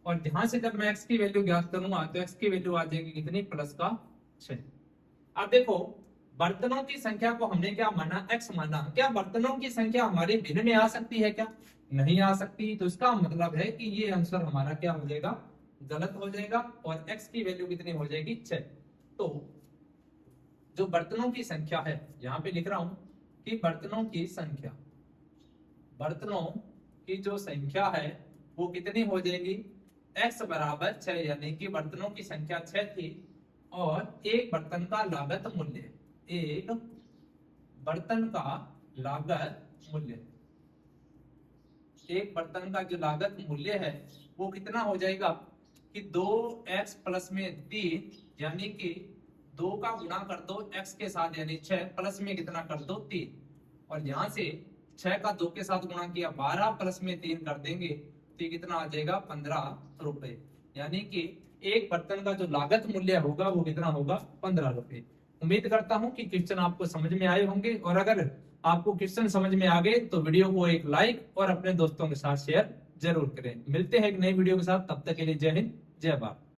और यहां से जब मैं x की वैल्यू ज्ञात करूंगा तो x की वैल्यू आ जाएगी कितनी? प्लस का 6। अब देखो बर्तनों की संख्या को हमने क्या माना? x माना। क्या बर्तनों की संख्या हमारे भिन्न में आ सकती है क्या? नहीं आ सकती। तो इसका मतलब है कि ये आंसर हमारा क्या हो जाएगा? गलत हो जाएगा। और x की वैल्यू कितनी हो जाएगी? 6। तो जो बर्तनों की संख्या है, यहां पे लिख रहा हूं कि बर्तनों की संख्या, बर्तनों की जो संख्या है वो कितनी हो जाएगी? x बराबर 6, यानी कि बर्तनों की संख्या 6 थी। और एक बर्तन का लागत मूल्य, एक बर्तन का लागत मूल्य, एक बर्तन का जो लागत मूल्य है वो कितना हो जाएगा कि 2x प्लस में 3, यानी कि 2 का गुणा कर दो x के साथ, यानी 6 प्लस में कितना कर दो? 3। और यहां से 6 का 2 के साथ गुणा किया, 12 प्लस में 3 कर देंगे तो कितना आ जाएगा? 15 रुपए। यानी कि एक बर्तन का जो लागत मूल्य होगा वो कितना होगा? 15 रुपए। उम्मीद करता हूं कि क्वेश्चन आपको समझ में आए होंगे, और अगर आपको क्वेश्चन समझ में आ गए तो वीडियो को एक लाइक और अपने दोस्तों के साथ शेयर जरूर करें। मिलते हैं एक नई वीडियो के साथ, तब तक के लिए जय हिंद, जय भारत।